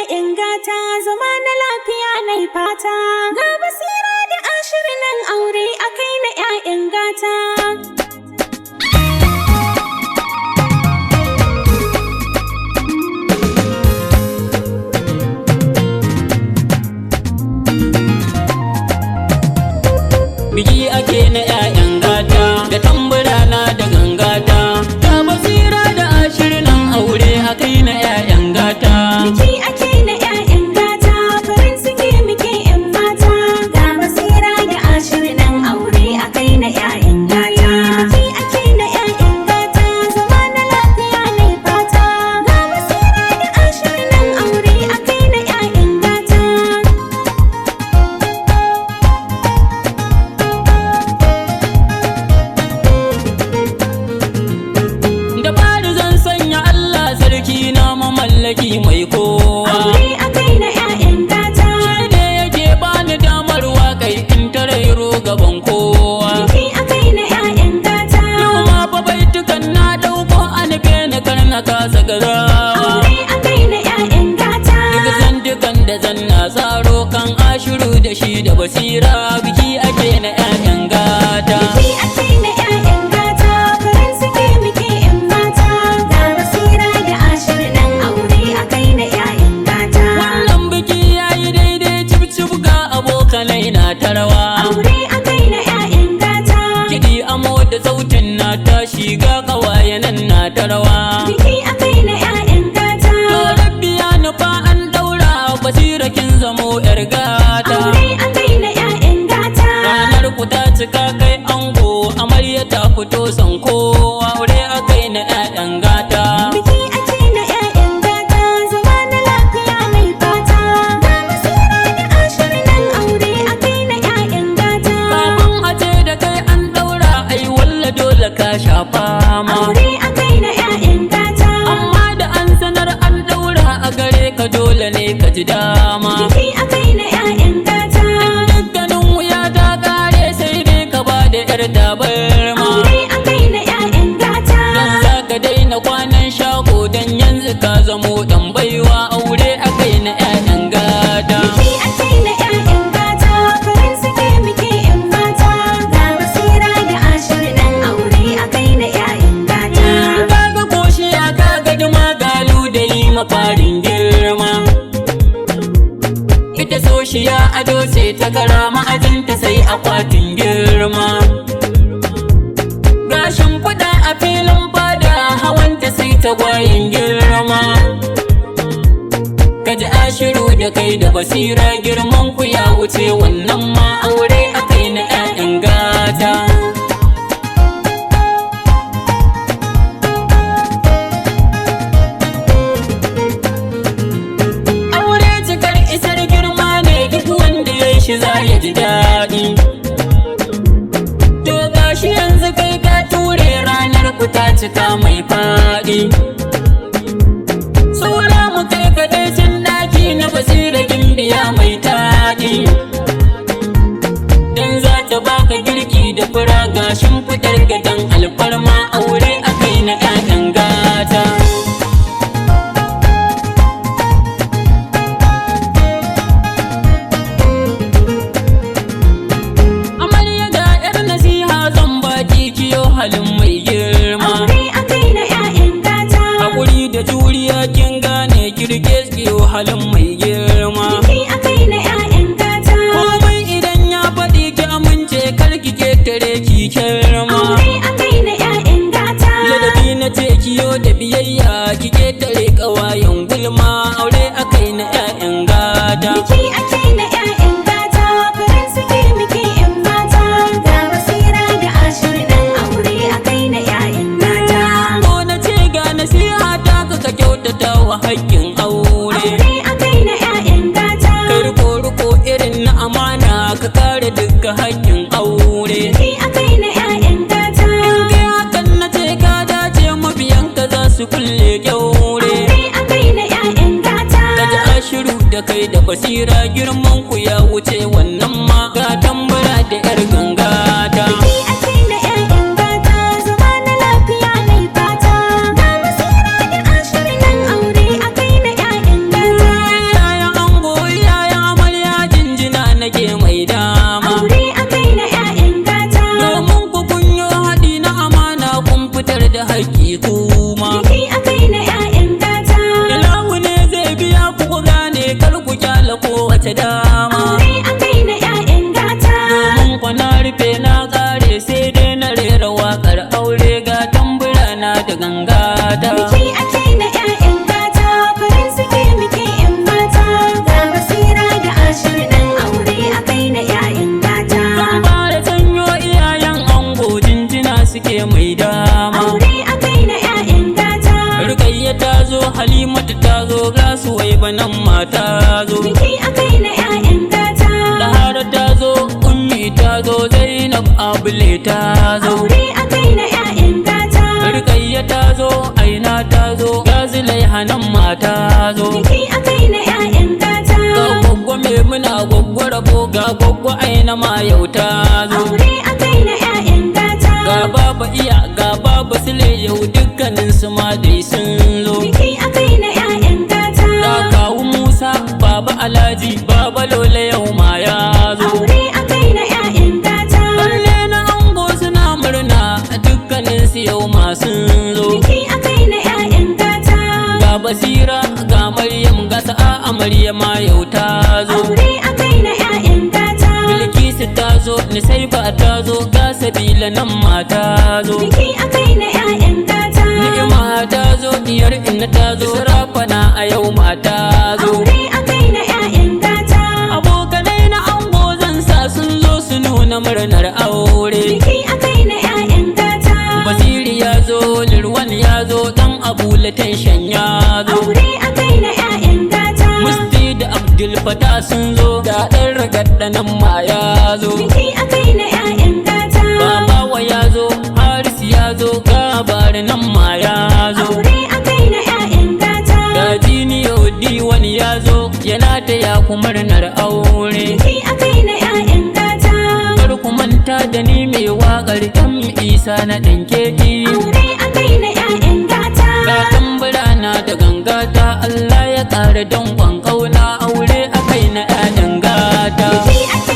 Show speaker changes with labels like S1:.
S1: 'ya'yan gata, zama na lafiya nai fata. Ga Basira da Ashiru nan aure akai na 'ya'yan gata.
S2: Biki ake na 'ya'yan gata, da tambura na da gangata. Ga Basira da Ashiru nan aure akai na 'ya'yan gata.
S1: Biki ake na 'ya'yan gata, farin ciki muke 'yan mata. Ga Basira da Ashiru nan aure akai na 'ya'yan gata. Biki ake na 'ya'yan gata, zama na lafiya nai fata. Ga Basira da Ashiru nan aure akai na 'ya'yan gata.
S2: Da fari zan sanya Allah sarki na mamallaki mai kowa.
S1: Aure akai na 'ya'yan gata.
S2: Shi ne yake bani damar waƙai in ta rairo gaban kowa.
S1: Biki akai na 'ya'yan gata.
S2: Yau ma fa baitukan na ɗauko an nufe ni kar na kasa gazawa.
S1: Aure akai na 'ya'yan gata.
S2: Duk zantukan da zan na tsaro kan Ashiru da shi da Basira. Biki ake na 'ya'yan gata.
S1: Biki akai na 'ya'yan gata, farin ciki muke 'yan mata. Ga Basira da Ashiru nan aure akai na 'ya'yan gata.
S2: Wannan biki yayi daidai cif ga abokanai na ta rawa.
S1: Aure akai na 'ya'yan gata.
S2: Kiɗi amo da sautin na tashi ga ƙawaye nan na ta rawa.
S1: Biki akai na 'ya'yan gata.
S2: To rabbi ya nufa an ɗaura Basira kin zamo 'yar gata.
S1: Aure akai na 'ya'yan gata.
S2: Ranar ku ta cika kai ango amarya ta fito sanko. Aure akai na 'ya'yan gata.
S1: Biki ake na 'ya'yan gata, zama na lafiya nai fata. Ga Basira da Ashiru nan aure akai na 'ya'yan gata.
S2: Kafin a ce da kai an ɗaura ai walla dole ka shafa ma.
S1: Aure akai na 'ya'yan gata.
S2: Amma da an sanar an ɗaura a gare ka dole ne ka ji dama.
S1: Biki akai na 'ya'yan gata.
S2: Dukkanin wuya ta ƙare sai dai ka ba da 'yar tabarma.
S1: Aure akai na 'ya'yan gata.
S2: Don za ka daina kwanan shago don yanzu ka zamo ɗan baiwa. Aure akai na 'ya'yan gata.
S1: Biki akai na 'ya'yan gata, farin ciki muke 'yan mata. Ga Basira da Ashiru nan aure akai na 'ya'yan gata.
S2: Kaga koshiya kaga duma galu da yi mafarin girma. Ita soshiya ado sai ta kara ma'ajinta sai akwatin girma. Gashin kuɗa a filin fada hawanta sai tagwayen girma. Kaji Ashiru da kai da Basira girman ku ya wuce wannan ma aure akai na 'ya'yan gata. Aure cikar isar girma ne duk wanda ya yi shi za ya ji daɗi. To gashi yanzu kai ka ture ranar ku ta cika mai faɗi. Saura mu kai ka dai cin ɗaki na Basira gimbiya mai taɗi. Dan za ta baka girki da fura gashin fitar gadon alfarma. Aure akai na 'ya'yan gata. Amarya ga 'yar nasiha zan baki kiyo halin mai girma.
S1: Aure akai na 'ya'yan gata.
S2: Haƙuri da juriya kin gane kirke kiyo halin mai girma.
S1: Biki akai na 'ya'yan gata.
S2: Komai idan ya faɗi ki amince kar ki ketare ki kirma.
S1: Aure akai na 'ya'yan gata.
S2: Ladabi na ce kiyo da biyayya ki ketare ƙawayen gulma. Aure akai na 'ya'yan gata.
S1: Biki akai na 'ya'yan gata, farin ciki muke 'yan mata. Ga Basira da Ashiru nan aure akai na 'ya'yan gata.
S2: Ko na ce ga nasiha ta ka kyautata wa haƙƙin aure.
S1: Aure akai na 'ya'yan gata.
S2: Kai riko irin na amana ka kare dukkan haƙƙin aure.
S1: Biki akai na 'ya'yan gata.
S2: Kai hakan na ce ka dace mabiyanka za su kulle kyaure.
S1: Aure akai na 'ya'yan gata.
S2: Kaji Ashiru da kai da Basira girman ku ya wuce wannan ma. Ga tambura da 'yar gangata.
S1: Biki akai na 'ya'yan gata, zama na lafiya nai fata. Ga Basira da Ashiru nan aure akai na 'ya'yan gata.
S2: suwai banan mata zo.
S1: Biki akai na 'ya'yan gata.
S2: Lahara ta zo, ummi ta zo, Zainab Abule ta zo.
S1: Aure akai na 'ya'yan gata.
S2: Rukayya ta zo, Aina ta zo, ga Zulaiha nan mata zo.
S1: Biki akai na 'ya'yan gata.
S2: Ga gwaggwa Maimuna, gwaggwa Rabo, ga gwaggwa Aina ma yau ta zo.
S1: Aure akai na 'ya'yan gata.
S2: Ga baba Iya, ga baba Sule yau dukkanin su ma dai sun zo.
S1: Biki akai na 'ya'yan gata.
S2: Ga kawu Musa, baba Alhaji, baba Lola yau ma ya zo.
S1: Aure akai na 'ya'yan gata.
S2: Balle na ango suna murna, dukkanin su yau ma sun zo.
S1: Biki akai na 'ya'yan gata.
S2: Ga Basira, ga Maryam, ga sa'a Maryama yau ta zo.
S1: Aure akai na 'ya'yan gata.
S2: Bilkisu ta zo, Nisaiba ta zo, ga Sabila nan ma ta zo.
S1: Biki akai na 'ya'yan gata.
S2: Ni'ima ta zo, diyar Inna ta zo, Sarafana a yau ma ta zo.
S1: Aure akai na 'ya'yan gata.
S2: Abokanai na ango zan sa sun zo su nuna murnar aure.
S1: Biki akai na 'ya'yan gata.
S2: Basiri ya zo, Lirwan ya zo, dan Abula Tenshan ya zo.
S1: Aure akai na 'ya'yan gata.
S2: Musti da Abdul Fatah sun zo, ga ɗan ragadda nan ma ya zo.
S1: Biki akai na 'ya'yan gata.
S2: Babawa ya zo, Haris ya zo, ga Bari nan ma ya zo.
S1: Aure akai na 'ya'yan gata.
S2: Ga Jiniyo Diwan ya zo, yana taya ku murnar aure.
S1: Biki akai na 'ya'yan gata.
S2: Kar ku manta da ni mai waƙar ɗan Isa na ɗan keɗi.
S1: Aure akai na 'ya'yan gata.
S2: Ga tamburana da gangata, Allah ya ƙara danƙon ƙauna, aure akai na 'ya'yan gata.
S1: Biki akai